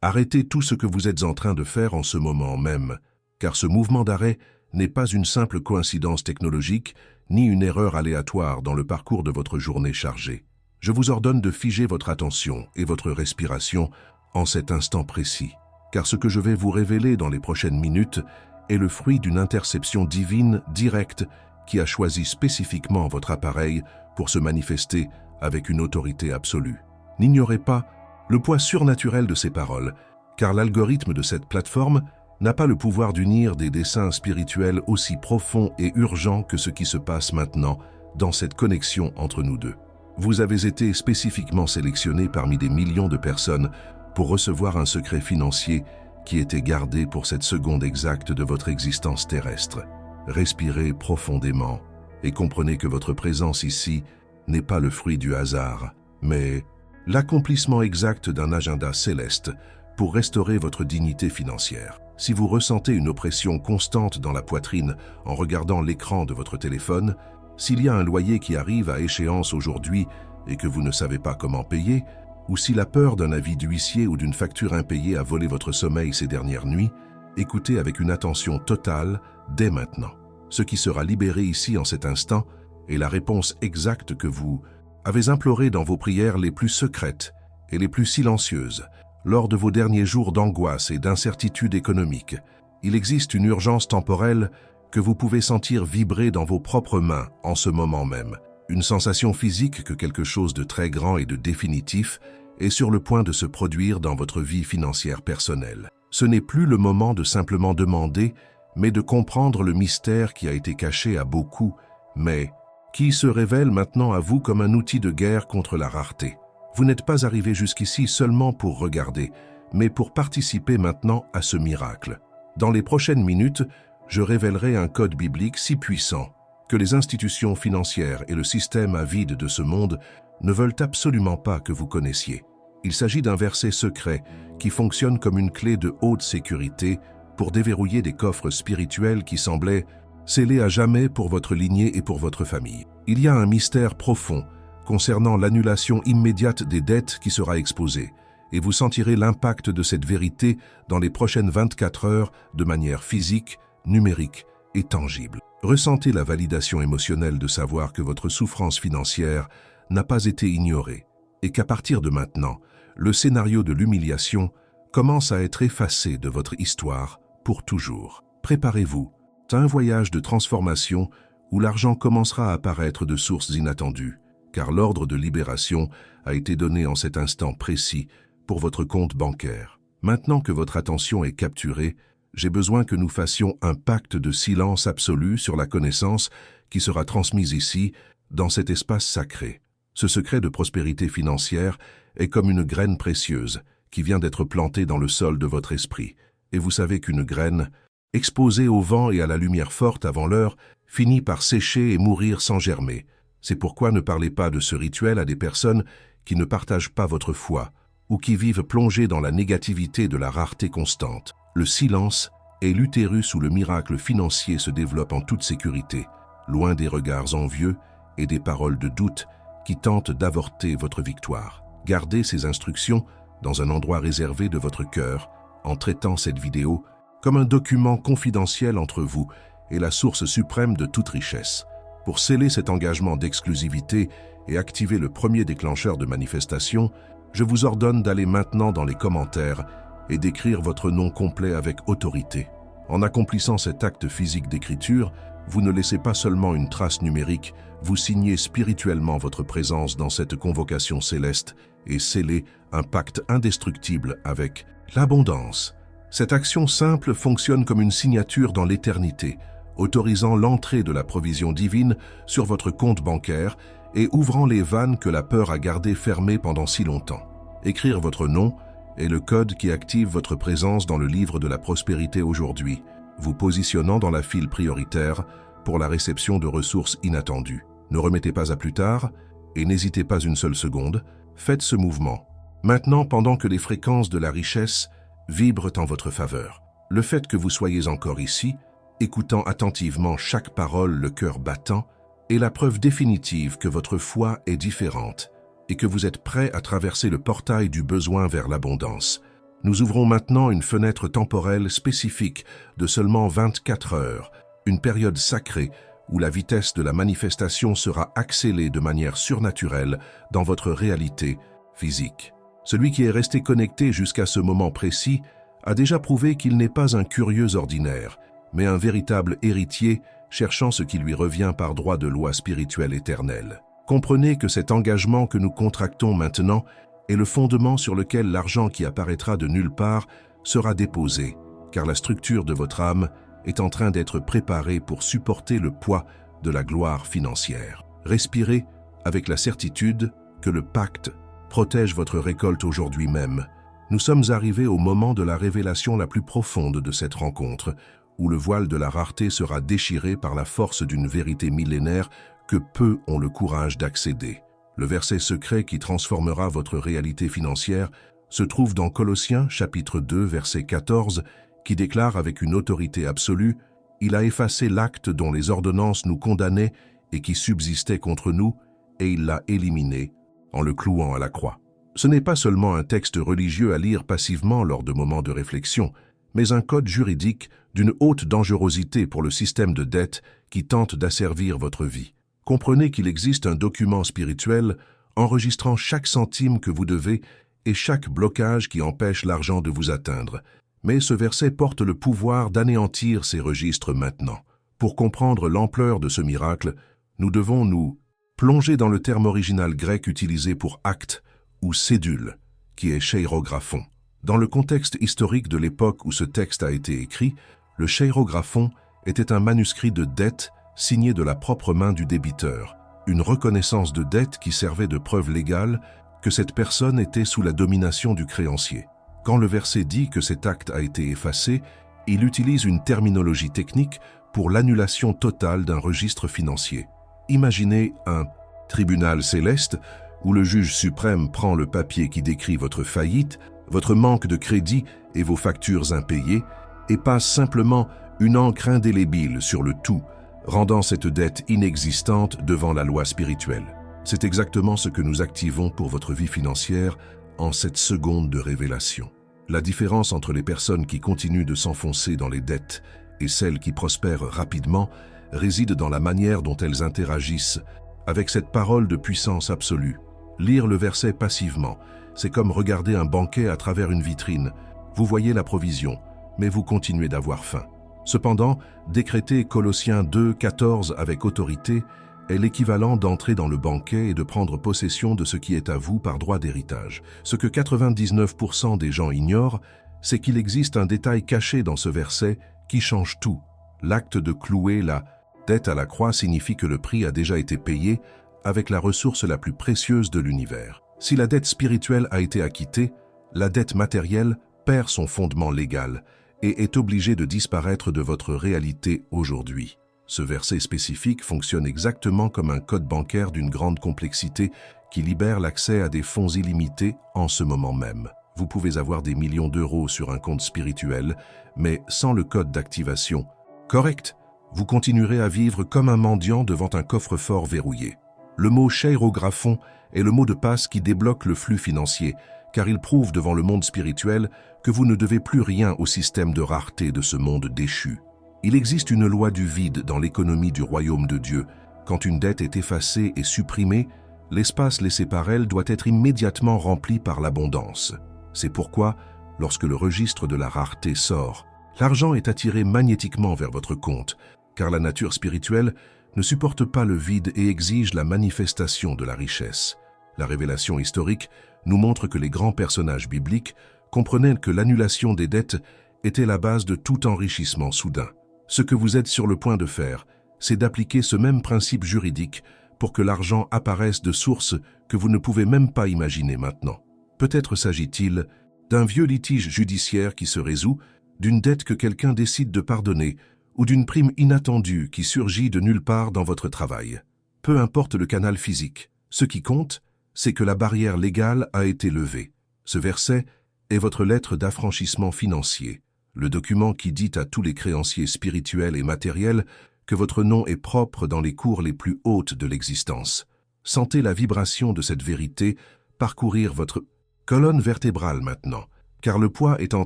Arrêtez tout ce que vous êtes en train de faire en ce moment même, car ce mouvement d'arrêt n'est pas une simple coïncidence technologique, ni une erreur aléatoire dans le parcours de votre journée chargée. Je vous ordonne de figer votre attention et votre respiration en cet instant précis, car ce que je vais vous révéler dans les prochaines minutes est le fruit d'une interception divine directe qui a choisi spécifiquement votre appareil pour se manifester avec une autorité absolue. N'ignorez pas le poids surnaturel de ces paroles, car l'algorithme de cette plateforme n'a pas le pouvoir d'unir des desseins spirituels aussi profonds et urgents que ce qui se passe maintenant dans cette connexion entre nous deux. Vous avez été spécifiquement sélectionné parmi des millions de personnes pour recevoir un secret financier qui était gardé pour cette seconde exacte de votre existence terrestre. Respirez profondément et comprenez que votre présence ici n'est pas le fruit du hasard, mais l'accomplissement exact d'un agenda céleste pour restaurer votre dignité financière. Si vous ressentez une oppression constante dans la poitrine en regardant l'écran de votre téléphone, s'il y a un loyer qui arrive à échéance aujourd'hui et que vous ne savez pas comment payer, ou si la peur d'un avis d'huissier ou d'une facture impayée a volé votre sommeil ces dernières nuits, écoutez avec une attention totale dès maintenant. Ce qui sera libéré ici en cet instant est la réponse exacte que vous avez implorée dans vos prières les plus secrètes et les plus silencieuses lors de vos derniers jours d'angoisse et d'incertitude économique. Il existe une urgence temporelle que vous pouvez sentir vibrer dans vos propres mains en ce moment même. Une sensation physique que quelque chose de très grand et de définitif est sur le point de se produire dans votre vie financière personnelle. Ce n'est plus le moment de simplement demander, mais de comprendre le mystère qui a été caché à beaucoup, mais qui se révèle maintenant à vous comme un outil de guerre contre la rareté. Vous n'êtes pas arrivé jusqu'ici seulement pour regarder, mais pour participer maintenant à ce miracle. Dans les prochaines minutes, je révélerai un code biblique si puissant que les institutions financières et le système avide de ce monde ne veulent absolument pas que vous connaissiez. Il s'agit d'un verset secret qui fonctionne comme une clé de haute sécurité pour déverrouiller des coffres spirituels qui semblaient scellés à jamais pour votre lignée et pour votre famille. Il y a un mystère profond concernant l'annulation immédiate des dettes qui sera exposée, et vous sentirez l'impact de cette vérité dans les prochaines 24 heures de manière physique, numérique et tangible. Ressentez la validation émotionnelle de savoir que votre souffrance financière n'a pas été ignorée et qu'à partir de maintenant, le scénario de l'humiliation commence à être effacé de votre histoire pour toujours. Préparez-vous à un voyage de transformation où l'argent commencera à apparaître de sources inattendues, car l'ordre de libération a été donné en cet instant précis pour votre compte bancaire. Maintenant que votre attention est capturée, j'ai besoin que nous fassions un pacte de silence absolu sur la connaissance qui sera transmise ici, dans cet espace sacré. Ce secret de prospérité financière est comme une graine précieuse qui vient d'être plantée dans le sol de votre esprit. Et vous savez qu'une graine, exposée au vent et à la lumière forte avant l'heure, finit par sécher et mourir sans germer. C'est pourquoi ne parlez pas de ce rituel à des personnes qui ne partagent pas votre foi ou qui vivent plongées dans la négativité de la rareté constante. Le silence et l'utérus où le miracle financier se développe en toute sécurité, loin des regards envieux et des paroles de doute qui tentent d'avorter votre victoire. Gardez ces instructions dans un endroit réservé de votre cœur en traitant cette vidéo comme un document confidentiel entre vous et la source suprême de toute richesse. Pour sceller cet engagement d'exclusivité et activer le premier déclencheur de manifestation, je vous ordonne d'aller maintenant dans les commentaires et d'écrire votre nom complet avec autorité. En accomplissant cet acte physique d'écriture, vous ne laissez pas seulement une trace numérique, vous signez spirituellement votre présence dans cette convocation céleste et scellez un pacte indestructible avec l'abondance. Cette action simple fonctionne comme une signature dans l'éternité, autorisant l'entrée de la provision divine sur votre compte bancaire et ouvrant les vannes que la peur a gardées fermées pendant si longtemps. Écrire votre nom est le code qui active votre présence dans le livre de la prospérité aujourd'hui, vous positionnant dans la file prioritaire pour la réception de ressources inattendues. Ne remettez pas à plus tard et n'hésitez pas une seule seconde, faites ce mouvement. Maintenant, pendant que les fréquences de la richesse vibrent en votre faveur. Le fait que vous soyez encore ici, écoutant attentivement chaque parole le cœur battant, est la preuve définitive que votre foi est différente et que vous êtes prêt à traverser le portail du besoin vers l'abondance. Nous ouvrons maintenant une fenêtre temporelle spécifique de seulement 24 heures, une période sacrée où la vitesse de la manifestation sera accélérée de manière surnaturelle dans votre réalité physique. Celui qui est resté connecté jusqu'à ce moment précis a déjà prouvé qu'il n'est pas un curieux ordinaire, mais un véritable héritier cherchant ce qui lui revient par droit de loi spirituelle éternelle. Comprenez que cet engagement que nous contractons maintenant est le fondement sur lequel l'argent qui apparaîtra de nulle part sera déposé, car la structure de votre âme est en train d'être préparée pour supporter le poids de la gloire financière. Respirez avec la certitude que le pacte protège votre récolte aujourd'hui même. Nous sommes arrivés au moment de la révélation la plus profonde de cette rencontre, où le voile de la rareté sera déchiré par la force d'une vérité millénaire que peu ont le courage d'accéder. Le verset secret qui transformera votre réalité financière se trouve dans Colossiens chapitre 2 verset 14 qui déclare avec une autorité absolue « Il a effacé l'acte dont les ordonnances nous condamnaient et qui subsistait contre nous, et il l'a éliminé en le clouant à la croix. » Ce n'est pas seulement un texte religieux à lire passivement lors de moments de réflexion, mais un code juridique d'une haute dangerosité pour le système de dette qui tente d'asservir votre vie. Comprenez qu'il existe un document spirituel enregistrant chaque centime que vous devez et chaque blocage qui empêche l'argent de vous atteindre. Mais ce verset porte le pouvoir d'anéantir ces registres maintenant. Pour comprendre l'ampleur de ce miracle, nous devons nous plonger dans le terme original grec utilisé pour acte ou cédule, qui est cheirographon. Dans le contexte historique de l'époque où ce texte a été écrit, le cheirographon était un manuscrit de dette signé de la propre main du débiteur, une reconnaissance de dette qui servait de preuve légale que cette personne était sous la domination du créancier. Quand le verset dit que cet acte a été effacé, il utilise une terminologie technique pour l'annulation totale d'un registre financier. Imaginez un tribunal céleste où le juge suprême prend le papier qui décrit votre faillite, votre manque de crédit et vos factures impayées et passe simplement une encre indélébile sur le tout, rendant cette dette inexistante devant la loi spirituelle. C'est exactement ce que nous activons pour votre vie financière en cette seconde de révélation. La différence entre les personnes qui continuent de s'enfoncer dans les dettes et celles qui prospèrent rapidement réside dans la manière dont elles interagissent avec cette parole de puissance absolue. Lire le verset passivement, c'est comme regarder un banquet à travers une vitrine. Vous voyez la provision, mais vous continuez d'avoir faim. Cependant, décréter Colossiens 2, 14 avec autorité est l'équivalent d'entrer dans le banquet et de prendre possession de ce qui est à vous par droit d'héritage. Ce que 99% des gens ignorent, c'est qu'il existe un détail caché dans ce verset qui change tout. L'acte de clouer la dette à la croix signifie que le prix a déjà été payé avec la ressource la plus précieuse de l'univers. Si la dette spirituelle a été acquittée, la dette matérielle perd son fondement légal et est obligée de disparaître de votre réalité aujourd'hui. Ce verset spécifique fonctionne exactement comme un code bancaire d'une grande complexité qui libère l'accès à des fonds illimités en ce moment même. Vous pouvez avoir des millions d'euros sur un compte spirituel, mais sans le code d'activation correct, vous continuerez à vivre comme un mendiant devant un coffre-fort verrouillé. Le mot cheirographon est le mot de passe qui débloque le flux financier, car il prouve devant le monde spirituel que vous ne devez plus rien au système de rareté de ce monde déchu. Il existe une loi du vide dans l'économie du royaume de Dieu. Quand une dette est effacée et supprimée, l'espace laissé par elle doit être immédiatement rempli par l'abondance. C'est pourquoi, lorsque le registre de la rareté sort, l'argent est attiré magnétiquement vers votre compte, car la nature spirituelle ne supporte pas le vide et exige la manifestation de la richesse. La révélation historique nous montre que les grands personnages bibliques comprenaient que l'annulation des dettes était la base de tout enrichissement soudain. Ce que vous êtes sur le point de faire, c'est d'appliquer ce même principe juridique pour que l'argent apparaisse de sources que vous ne pouvez même pas imaginer maintenant. Peut-être s'agit-il d'un vieux litige judiciaire qui se résout, d'une dette que quelqu'un décide de pardonner ou d'une prime inattendue qui surgit de nulle part dans votre travail. Peu importe le canal physique, ce qui compte, c'est que la barrière légale a été levée. Ce verset est votre lettre d'affranchissement financier, le document qui dit à tous les créanciers spirituels et matériels que votre nom est propre dans les cours les plus hautes de l'existence. Sentez la vibration de cette vérité parcourir votre colonne vertébrale maintenant, car le poids est en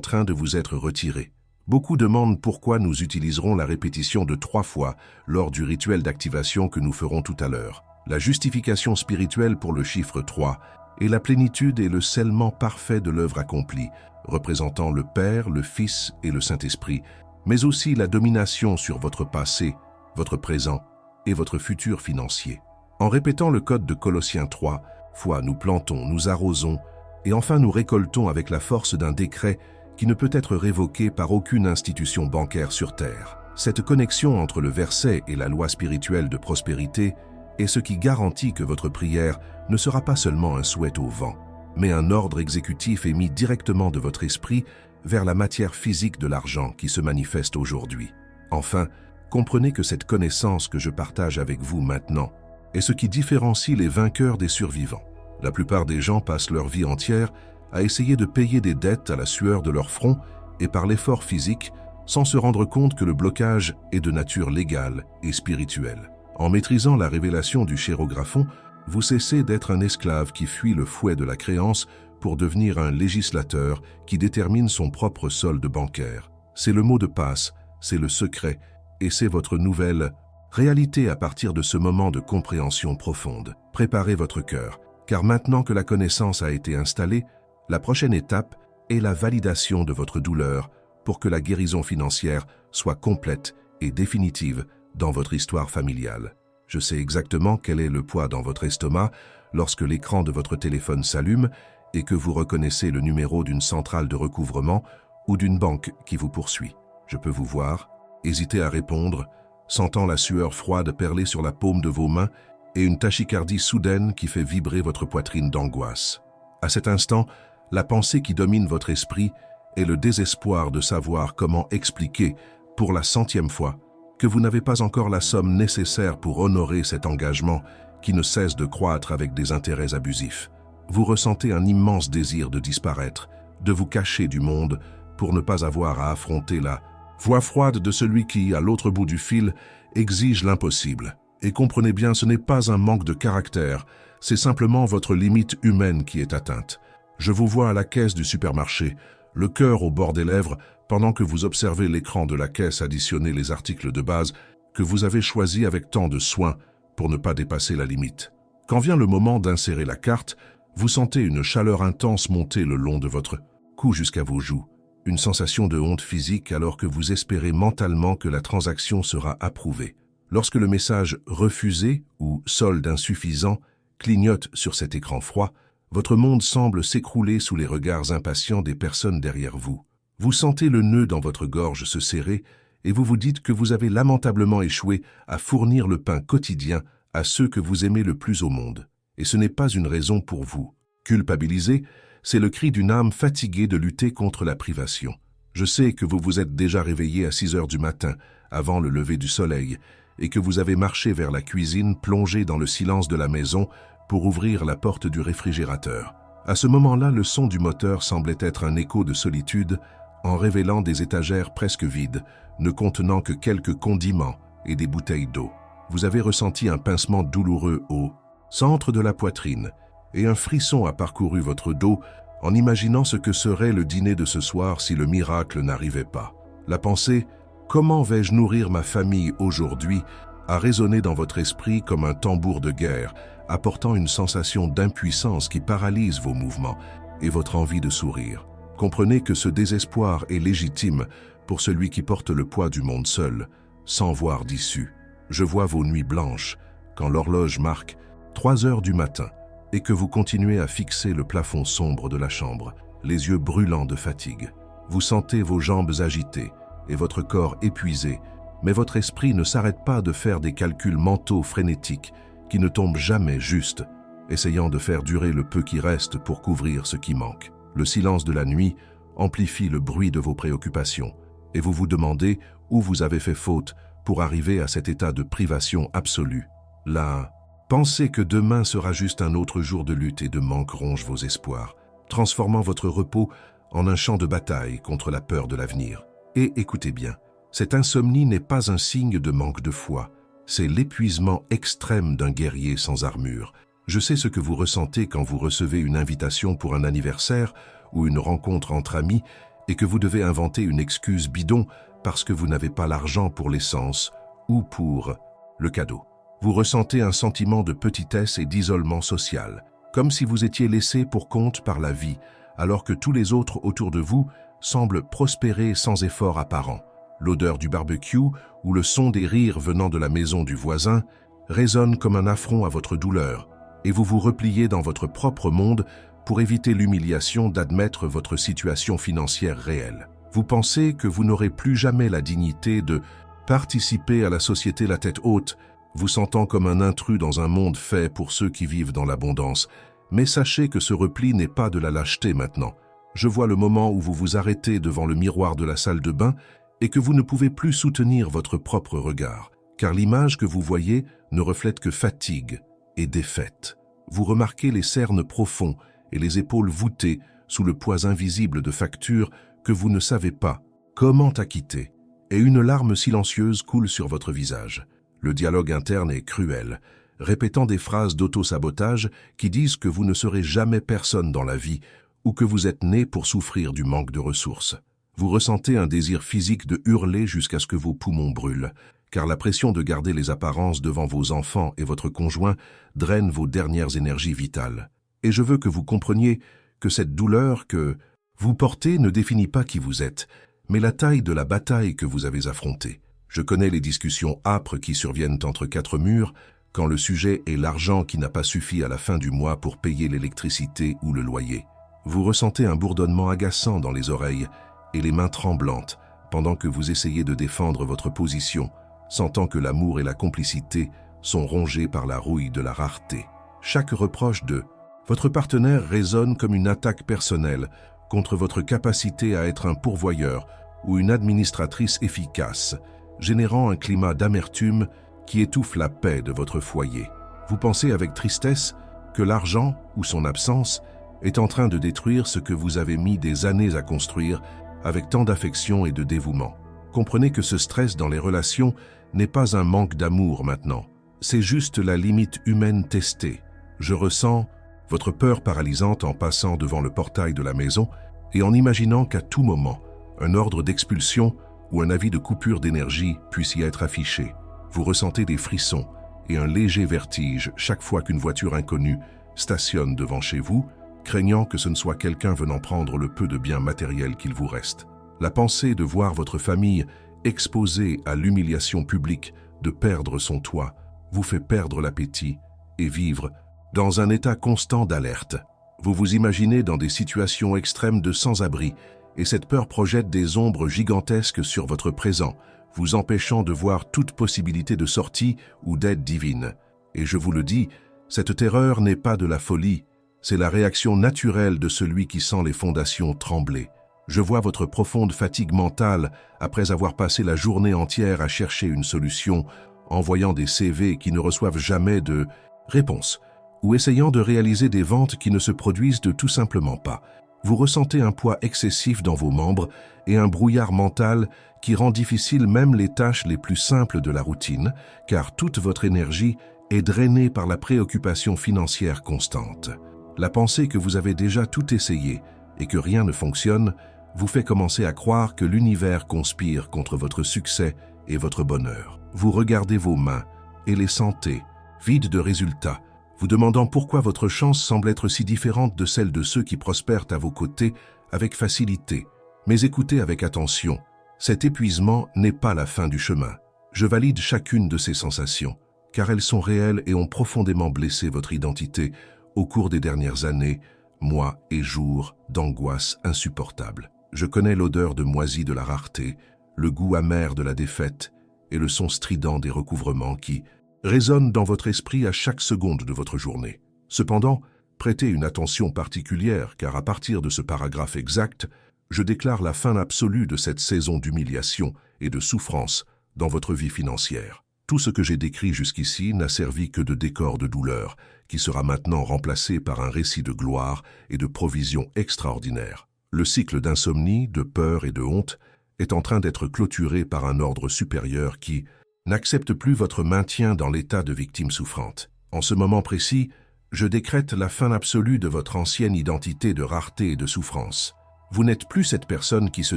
train de vous être retiré. Beaucoup demandent pourquoi nous utiliserons la répétition de 3 fois lors du rituel d'activation que nous ferons tout à l'heure. La justification spirituelle pour le chiffre 3 est la plénitude et le scellement parfait de l'œuvre accomplie, représentant le Père, le Fils et le Saint-Esprit, mais aussi la domination sur votre passé, votre présent et votre futur financier. En répétant le code de Colossiens 3, foi, nous plantons, nous arrosons, et enfin nous récoltons avec la force d'un décret qui ne peut être révoqué par aucune institution bancaire sur Terre. Cette connexion entre le verset et la loi spirituelle de prospérité est ce qui garantit que votre prière ne sera pas seulement un souhait au vent, mais un ordre exécutif émis directement de votre esprit vers la matière physique de l'argent qui se manifeste aujourd'hui. Enfin, comprenez que cette connaissance que je partage avec vous maintenant est ce qui différencie les vainqueurs des survivants. La plupart des gens passent leur vie entière à essayer de payer des dettes à la sueur de leur front et par l'effort physique, sans se rendre compte que le blocage est de nature légale et spirituelle. En maîtrisant la révélation du chérographon, vous cessez d'être un esclave qui fuit le fouet de la créance pour devenir un législateur qui détermine son propre solde bancaire. C'est le mot de passe, c'est le secret, et c'est votre nouvelle réalité à partir de ce moment de compréhension profonde. Préparez votre cœur, car maintenant que la connaissance a été installée, la prochaine étape est la validation de votre douleur pour que la guérison financière soit complète et définitive dans votre histoire familiale. Je sais exactement quel est le poids dans votre estomac lorsque l'écran de votre téléphone s'allume et que vous reconnaissez le numéro d'une centrale de recouvrement ou d'une banque qui vous poursuit. Je peux vous voir, hésiter à répondre, sentant la sueur froide perler sur la paume de vos mains et une tachycardie soudaine qui fait vibrer votre poitrine d'angoisse. À cet instant, la pensée qui domine votre esprit est le désespoir de savoir comment expliquer, pour la 100e fois, que vous n'avez pas encore la somme nécessaire pour honorer cet engagement qui ne cesse de croître avec des intérêts abusifs. Vous ressentez un immense désir de disparaître, de vous cacher du monde pour ne pas avoir à affronter la voix froide de celui qui, à l'autre bout du fil, exige l'impossible. Et comprenez bien, ce n'est pas un manque de caractère, c'est simplement votre limite humaine qui est atteinte. Je vous vois à la caisse du supermarché, le cœur au bord des lèvres, pendant que vous observez l'écran de la caisse additionner les articles de base que vous avez choisis avec tant de soin pour ne pas dépasser la limite. Quand vient le moment d'insérer la carte, vous sentez une chaleur intense monter le long de votre cou jusqu'à vos joues, une sensation de honte physique alors que vous espérez mentalement que la transaction sera approuvée. Lorsque le message « refusé » ou « solde insuffisant » clignote sur cet écran froid, votre monde semble s'écrouler sous les regards impatients des personnes derrière vous. Vous sentez le nœud dans votre gorge se serrer et vous vous dites que vous avez lamentablement échoué à fournir le pain quotidien à ceux que vous aimez le plus au monde. Et ce n'est pas une raison pour vous. Culpabiliser, c'est le cri d'une âme fatiguée de lutter contre la privation. Je sais que vous vous êtes déjà réveillé à 6 heures du matin, avant le lever du soleil, et que vous avez marché vers la cuisine plongé dans le silence de la maison pour ouvrir la porte du réfrigérateur. À ce moment-là, le son du moteur semblait être un écho de solitude en révélant des étagères presque vides, ne contenant que quelques condiments et des bouteilles d'eau. Vous avez ressenti un pincement douloureux au centre de la poitrine et un frisson a parcouru votre dos en imaginant ce que serait le dîner de ce soir si le miracle n'arrivait pas. La pensée « Comment vais-je nourrir ma famille aujourd'hui ?» a résonné dans votre esprit comme un tambour de guerre, apportant une sensation d'impuissance qui paralyse vos mouvements et votre envie de sourire. Comprenez que ce désespoir est légitime pour celui qui porte le poids du monde seul, sans voir d'issue. Je vois vos nuits blanches, quand l'horloge marque 3 heures du matin, et que vous continuez à fixer le plafond sombre de la chambre, les yeux brûlants de fatigue. Vous sentez vos jambes agitées et votre corps épuisé, mais votre esprit ne s'arrête pas de faire des calculs mentaux frénétiques qui ne tombent jamais juste, essayant de faire durer le peu qui reste pour couvrir ce qui manque. Le silence de la nuit amplifie le bruit de vos préoccupations, et vous vous demandez où vous avez fait faute pour arriver à cet état de privation absolue. La pensée que demain sera juste un autre jour de lutte et de manque ronge vos espoirs, transformant votre repos en un champ de bataille contre la peur de l'avenir. Et écoutez bien, cette insomnie n'est pas un signe de manque de foi, c'est l'épuisement extrême d'un guerrier sans armure. Je sais ce que vous ressentez quand vous recevez une invitation pour un anniversaire ou une rencontre entre amis et que vous devez inventer une excuse bidon parce que vous n'avez pas l'argent pour l'essence ou pour le cadeau. Vous ressentez un sentiment de petitesse et d'isolement social, comme si vous étiez laissé pour compte par la vie, alors que tous les autres autour de vous semblent prospérer sans effort apparent. L'odeur du barbecue ou le son des rires venant de la maison du voisin résonne comme un affront à votre douleur, et vous vous repliez dans votre propre monde pour éviter l'humiliation d'admettre votre situation financière réelle. Vous pensez que vous n'aurez plus jamais la dignité de participer à la société la tête haute, vous sentant comme un intrus dans un monde fait pour ceux qui vivent dans l'abondance. Mais sachez que ce repli n'est pas de la lâcheté maintenant. Je vois le moment où vous vous arrêtez devant le miroir de la salle de bain et que vous ne pouvez plus soutenir votre propre regard, car l'image que vous voyez ne reflète que fatigue et défaite. Vous remarquez les cernes profonds et les épaules voûtées sous le poids invisible de factures que vous ne savez pas comment acquitter, et une larme silencieuse coule sur votre visage. Le dialogue interne est cruel, répétant des phrases d'auto-sabotage qui disent que vous ne serez jamais personne dans la vie ou que vous êtes né pour souffrir du manque de ressources. Vous ressentez un désir physique de hurler jusqu'à ce que vos poumons brûlent, car la pression de garder les apparences devant vos enfants et votre conjoint draine vos dernières énergies vitales. Et je veux que vous compreniez que cette douleur que vous portez ne définit pas qui vous êtes, mais la taille de la bataille que vous avez affrontée. Je connais les discussions âpres qui surviennent entre quatre murs, quand le sujet est l'argent qui n'a pas suffi à la fin du mois pour payer l'électricité ou le loyer. Vous ressentez un bourdonnement agaçant dans les oreilles et les mains tremblantes pendant que vous essayez de défendre votre position, sentant que l'amour et la complicité sont rongés par la rouille de la rareté. Chaque reproche de votre partenaire résonne comme une attaque personnelle contre votre capacité à être un pourvoyeur ou une administratrice efficace, générant un climat d'amertume qui étouffe la paix de votre foyer. Vous pensez avec tristesse que l'argent ou son absence est en train de détruire ce que vous avez mis des années à construire avec tant d'affection et de dévouement. Comprenez que ce stress dans les relations n'est pas un manque d'amour maintenant. C'est juste la limite humaine testée. Je ressens votre peur paralysante en passant devant le portail de la maison et en imaginant qu'à tout moment, un ordre d'expulsion ou un avis de coupure d'énergie puisse y être affiché. Vous ressentez des frissons et un léger vertige chaque fois qu'une voiture inconnue stationne devant chez vous, craignant que ce ne soit quelqu'un venant prendre le peu de biens matériels qu'il vous reste. La pensée de voir votre famille exposée à l'humiliation publique de perdre son toit vous fait perdre l'appétit et vivre dans un état constant d'alerte. Vous vous imaginez dans des situations extrêmes de sans-abri et cette peur projette des ombres gigantesques sur votre présent, vous empêchant de voir toute possibilité de sortie ou d'aide divine. Et je vous le dis, cette terreur n'est pas de la folie, c'est la réaction naturelle de celui qui sent les fondations trembler. Je vois votre profonde fatigue mentale après avoir passé la journée entière à chercher une solution, envoyant des CV qui ne reçoivent jamais de réponse, ou essayant de réaliser des ventes qui ne se produisent de tout simplement pas. Vous ressentez un poids excessif dans vos membres et un brouillard mental qui rend difficile même les tâches les plus simples de la routine, car toute votre énergie est drainée par la préoccupation financière constante. La pensée que vous avez déjà tout essayé et que rien ne fonctionne vous fait commencer à croire que l'univers conspire contre votre succès et votre bonheur. Vous regardez vos mains et les sentez, vides de résultats, vous demandant pourquoi votre chance semble être si différente de celle de ceux qui prospèrent à vos côtés avec facilité. Mais écoutez avec attention, cet épuisement n'est pas la fin du chemin. Je valide chacune de ces sensations, car elles sont réelles et ont profondément blessé votre identité au cours des dernières années, mois et jours d'angoisse insupportable. Je connais l'odeur de moisi de la rareté, le goût amer de la défaite et le son strident des recouvrements qui résonnent dans votre esprit à chaque seconde de votre journée. Cependant, prêtez une attention particulière car à partir de ce paragraphe exact, je déclare la fin absolue de cette saison d'humiliation et de souffrance dans votre vie financière. Tout ce que j'ai décrit jusqu'ici n'a servi que de décor de douleur, qui sera maintenant remplacé par un récit de gloire et de provisions extraordinaires. Le cycle d'insomnie, de peur et de honte est en train d'être clôturé par un ordre supérieur qui n'accepte plus votre maintien dans l'état de victime souffrante. En ce moment précis, Je décrète la fin absolue de votre ancienne identité de rareté et de souffrance. Vous n'êtes plus cette personne qui se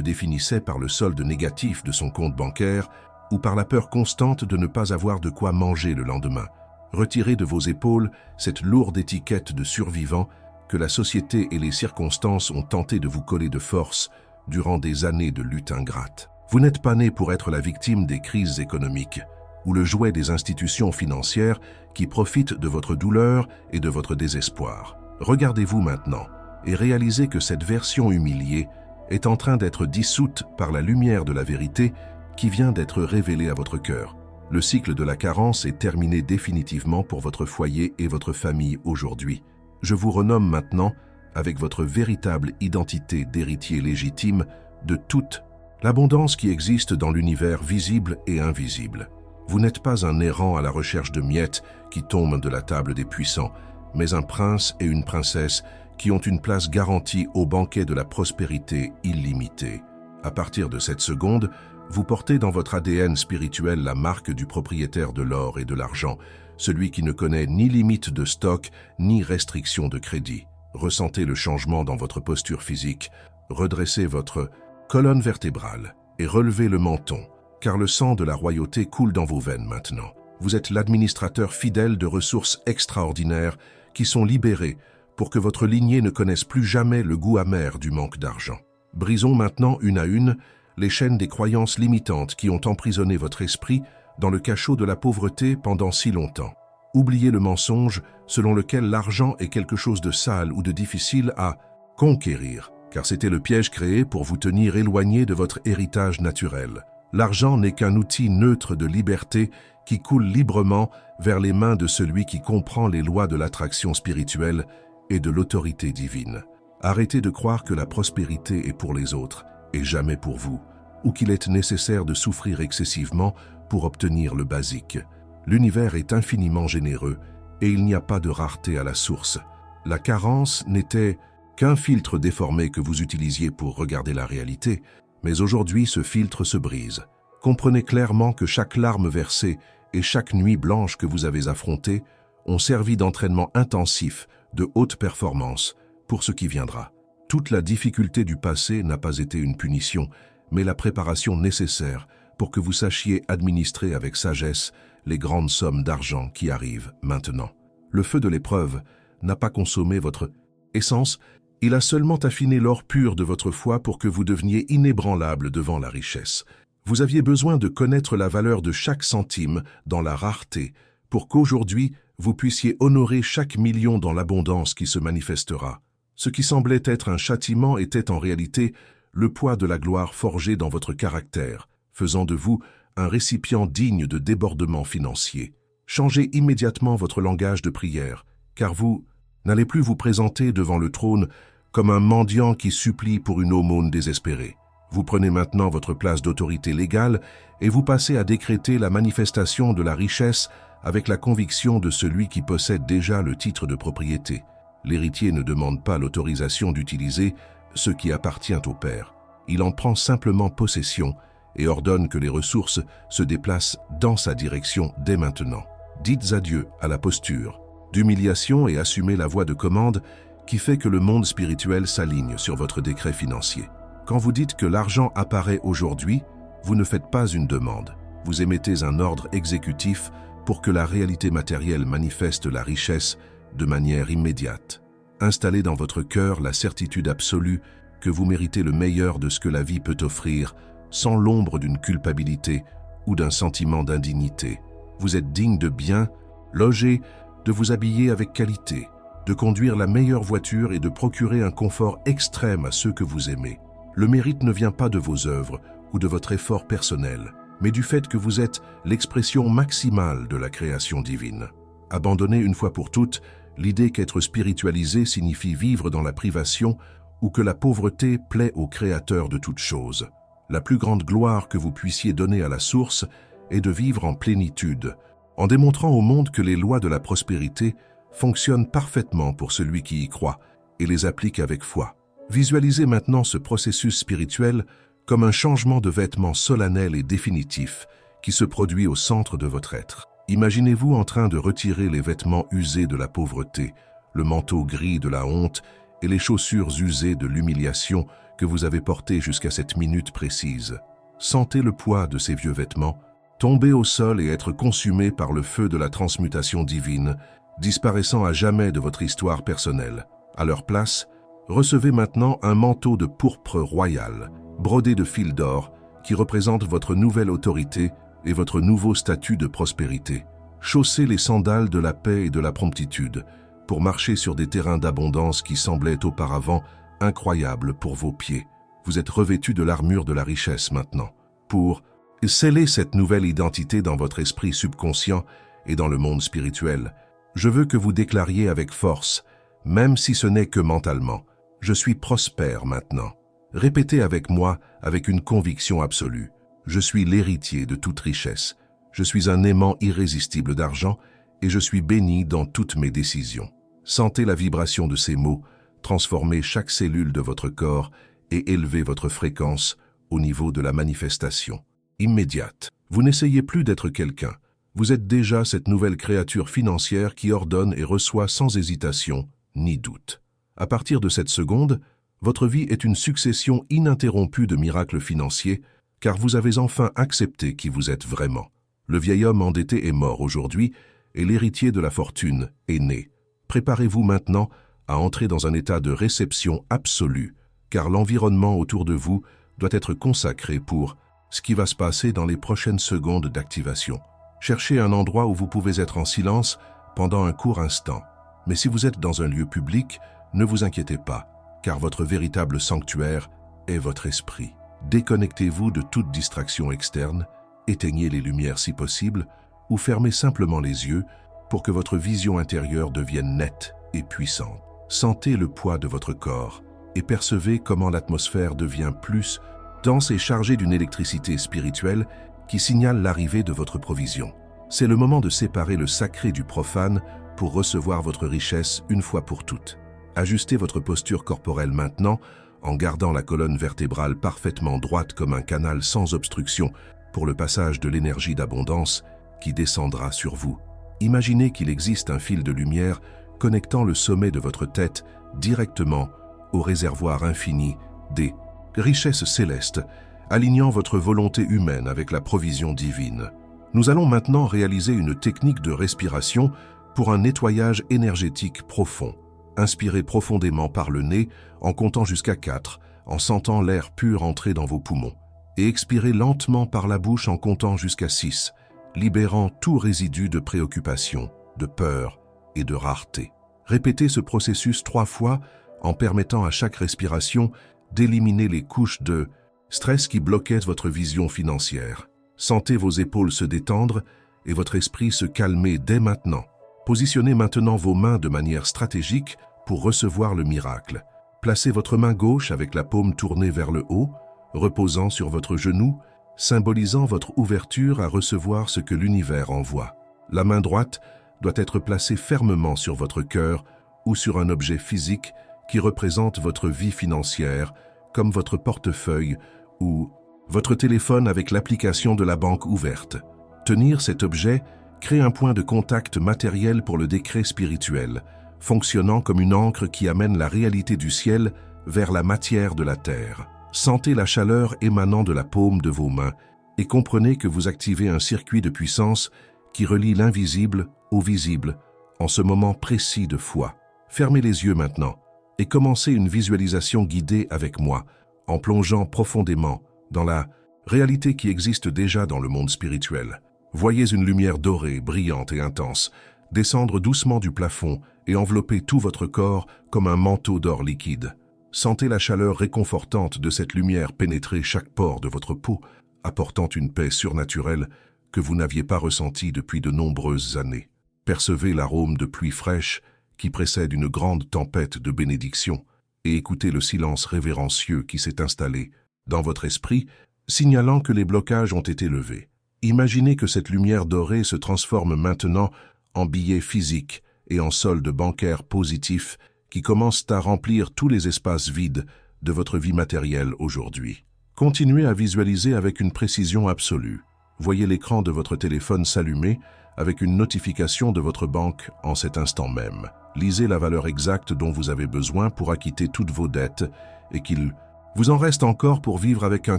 définissait par le solde négatif de son compte bancaire ou par la peur constante de ne pas avoir de quoi manger le lendemain. Retirez de vos épaules cette lourde étiquette de survivant que la société et les circonstances ont tenté de vous coller de force durant des années de lutte ingrate. Vous n'êtes pas né pour être la victime des crises économiques ou le jouet des institutions financières qui profitent de votre douleur et de votre désespoir. Regardez-vous maintenant et réalisez que cette version humiliée est en train d'être dissoute par la lumière de la vérité qui vient d'être révélée à votre cœur. Le cycle de la carence est terminé définitivement pour votre foyer et votre famille aujourd'hui. Je vous renomme maintenant avec votre véritable identité d'héritier légitime de toute l'abondance qui existe dans l'univers visible et invisible. Vous n'êtes pas un errant à la recherche de miettes qui tombent de la table des puissants, mais un prince et une princesse qui ont une place garantie au banquet de la prospérité illimitée. À partir de cette seconde, vous portez dans votre ADN spirituel la marque du propriétaire de l'or et de l'argent, celui qui ne connaît ni limite de stock, ni restriction de crédit. Ressentez le changement dans votre posture physique, redressez votre colonne vertébrale et relevez le menton, car le sang de la royauté coule dans vos veines maintenant. Vous êtes l'administrateur fidèle de ressources extraordinaires qui sont libérées pour que votre lignée ne connaisse plus jamais le goût amer du manque d'argent. Brisons maintenant une à une les chaînes des croyances limitantes qui ont emprisonné votre esprit dans le cachot de la pauvreté pendant si longtemps. Oubliez le mensonge selon lequel l'argent est quelque chose de sale ou de difficile à conquérir, car c'était le piège créé pour vous tenir éloigné de votre héritage naturel. L'argent n'est qu'un outil neutre de liberté qui coule librement vers les mains de celui qui comprend les lois de l'attraction spirituelle et de l'autorité divine. Arrêtez de croire que la prospérité est pour les autres et jamais pour vous, ou qu'il est nécessaire de souffrir excessivement pour obtenir le basique. L'univers est infiniment généreux et il n'y a pas de rareté à la source. La carence n'était qu'un filtre déformé que vous utilisiez pour regarder la réalité, mais aujourd'hui ce filtre se brise. Comprenez clairement que chaque larme versée et chaque nuit blanche que vous avez affrontée ont servi d'entraînement intensif de haute performance pour ce qui viendra. Toute la difficulté du passé n'a pas été une punition, mais la préparation nécessaire pour que vous sachiez administrer avec sagesse les grandes sommes d'argent qui arrivent maintenant. Le feu de l'épreuve n'a pas consommé votre essence, il a seulement affiné l'or pur de votre foi pour que vous deveniez inébranlable devant la richesse. Vous aviez besoin de connaître la valeur de chaque centime dans la rareté pour qu'aujourd'hui vous puissiez honorer chaque million dans l'abondance qui se manifestera. Ce qui semblait être un châtiment était en réalité le poids de la gloire forgée dans votre caractère, faisant de vous un récipient digne de débordements financiers. Changez immédiatement votre langage de prière, car vous n'allez plus vous présenter devant le trône comme un mendiant qui supplie pour une aumône désespérée. Vous prenez maintenant votre place d'autorité légale et vous passez à décréter la manifestation de la richesse avec la conviction de celui qui possède déjà le titre de propriété. L'héritier ne demande pas l'autorisation d'utiliser ce qui appartient au père. Il en prend simplement possession et ordonne que les ressources se déplacent dans sa direction dès maintenant. Dites adieu à la posture d'humiliation et assumez la voie de commande qui fait que le monde spirituel s'aligne sur votre décret financier. Quand vous dites que l'argent apparaît aujourd'hui, vous ne faites pas une demande. Vous émettez un ordre exécutif pour que la réalité matérielle manifeste la richesse de manière immédiate. Installez dans votre cœur la certitude absolue que vous méritez le meilleur de ce que la vie peut offrir, sans l'ombre d'une culpabilité ou d'un sentiment d'indignité. Vous êtes digne de bien loger, de vous habiller avec qualité, de conduire la meilleure voiture et de procurer un confort extrême à ceux que vous aimez. Le mérite ne vient pas de vos œuvres ou de votre effort personnel, mais du fait que vous êtes l'expression maximale de la création divine. Abandonnez une fois pour toutes l'idée qu'être spiritualisé signifie vivre dans la privation ou que la pauvreté plaît au Créateur de toutes choses. La plus grande gloire que vous puissiez donner à la source est de vivre en plénitude, en démontrant au monde que les lois de la prospérité fonctionnent parfaitement pour celui qui y croit et les applique avec foi. Visualisez maintenant ce processus spirituel comme un changement de vêtements solennel et définitif qui se produit au centre de votre être. Imaginez-vous en train de retirer les vêtements usés de la pauvreté, le manteau gris de la honte et les chaussures usées de l'humiliation que vous avez portées jusqu'à cette minute précise. Sentez le poids de ces vieux vêtements, tomber au sol et être consumés par le feu de la transmutation divine, disparaissant à jamais de votre histoire personnelle. À leur place, recevez maintenant un manteau de pourpre royal, brodé de fils d'or, qui représente votre nouvelle autorité et votre nouveau statut de prospérité. Chaussez les sandales de la paix et de la promptitude, pour marcher sur des terrains d'abondance qui semblaient auparavant incroyables pour vos pieds. Vous êtes revêtus de l'armure de la richesse maintenant, pour sceller cette nouvelle identité dans votre esprit subconscient et dans le monde spirituel. Je veux que vous déclariez avec force, même si ce n'est que mentalement, « Je suis prospère maintenant ». Répétez avec moi avec une conviction absolue. Je suis l'héritier de toute richesse. Je suis un aimant irrésistible d'argent et je suis béni dans toutes mes décisions. Sentez la vibration de ces mots, transformer chaque cellule de votre corps et élever votre fréquence au niveau de la manifestation immédiate. Vous n'essayez plus d'être quelqu'un. Vous êtes déjà cette nouvelle créature financière qui ordonne et reçoit sans hésitation ni doute. À partir de cette seconde, votre vie est une succession ininterrompue de miracles financiers, car vous avez enfin accepté qui vous êtes vraiment. Le vieil homme endetté est mort aujourd'hui, et l'héritier de la fortune est né. Préparez-vous maintenant à entrer dans un état de réception absolue, car l'environnement autour de vous doit être consacré pour ce qui va se passer dans les prochaines secondes d'activation. Cherchez un endroit où vous pouvez être en silence pendant un court instant. Mais si vous êtes dans un lieu public, ne vous inquiétez pas, car votre véritable sanctuaire est votre esprit. Déconnectez-vous de toute distraction externe, éteignez les lumières si possible, ou fermez simplement les yeux pour que votre vision intérieure devienne nette et puissante. Sentez le poids de votre corps et percevez comment l'atmosphère devient plus dense et chargée d'une électricité spirituelle qui signale l'arrivée de votre provision. C'est le moment de séparer le sacré du profane pour recevoir votre richesse une fois pour toutes. Ajustez votre posture corporelle maintenant en gardant la colonne vertébrale parfaitement droite comme un canal sans obstruction pour le passage de l'énergie d'abondance qui descendra sur vous. Imaginez qu'il existe un fil de lumière connectant le sommet de votre tête directement au réservoir infini des richesses célestes, alignant votre volonté humaine avec la provision divine. Nous allons maintenant réaliser une technique de respiration pour un nettoyage énergétique profond. Inspirez profondément par le nez en comptant jusqu'à 4, en sentant l'air pur entrer dans vos poumons. Et expirez lentement par la bouche en comptant jusqu'à 6, libérant tout résidu de préoccupation, de peur et de rareté. Répétez ce processus 3 fois en permettant à chaque respiration d'éliminer les couches de stress qui bloquaient votre vision financière. Sentez vos épaules se détendre et votre esprit se calmer dès maintenant. Positionnez maintenant vos mains de manière stratégique pour recevoir le miracle. Placez votre main gauche avec la paume tournée vers le haut, reposant sur votre genou, symbolisant votre ouverture à recevoir ce que l'univers envoie. La main droite doit être placée fermement sur votre cœur ou sur un objet physique qui représente votre vie financière, comme votre portefeuille ou votre téléphone avec l'application de la banque ouverte. Tenir cet objet crée un point de contact matériel pour le décret spirituel, fonctionnant comme une encre qui amène la réalité du ciel vers la matière de la terre. Sentez la chaleur émanant de la paume de vos mains et comprenez que vous activez un circuit de puissance qui relie l'invisible au visible en ce moment précis de foi. Fermez les yeux maintenant et commencez une visualisation guidée avec moi en plongeant profondément dans la réalité qui existe déjà dans le monde spirituel. Voyez une lumière dorée, brillante et intense, descendre doucement du plafond et envelopper tout votre corps comme un manteau d'or liquide. Sentez la chaleur réconfortante de cette lumière pénétrer chaque pore de votre peau, apportant une paix surnaturelle que vous n'aviez pas ressentie depuis de nombreuses années. Percevez l'arôme de pluie fraîche qui précède une grande tempête de bénédiction et écoutez le silence révérencieux qui s'est installé dans votre esprit, signalant que les blocages ont été levés. Imaginez que cette lumière dorée se transforme maintenant en billets physiques et en soldes bancaires positifs qui commencent à remplir tous les espaces vides de votre vie matérielle aujourd'hui. Continuez à visualiser avec une précision absolue. Voyez l'écran de votre téléphone s'allumer avec une notification de votre banque en cet instant même. Lisez la valeur exacte dont vous avez besoin pour acquitter toutes vos dettes et qu'il vous en reste encore pour vivre avec un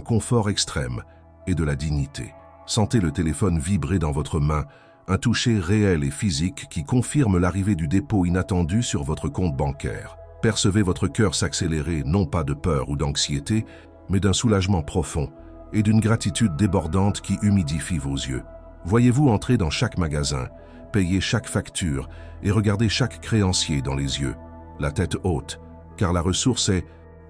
confort extrême et de la dignité. Sentez le téléphone vibrer dans votre main, un toucher réel et physique qui confirme l'arrivée du dépôt inattendu sur votre compte bancaire. Percevez votre cœur s'accélérer non pas de peur ou d'anxiété, mais d'un soulagement profond et d'une gratitude débordante qui humidifie vos yeux. Voyez-vous entrer dans chaque magasin, payer chaque facture et regarder chaque créancier dans les yeux, la tête haute, car la ressource est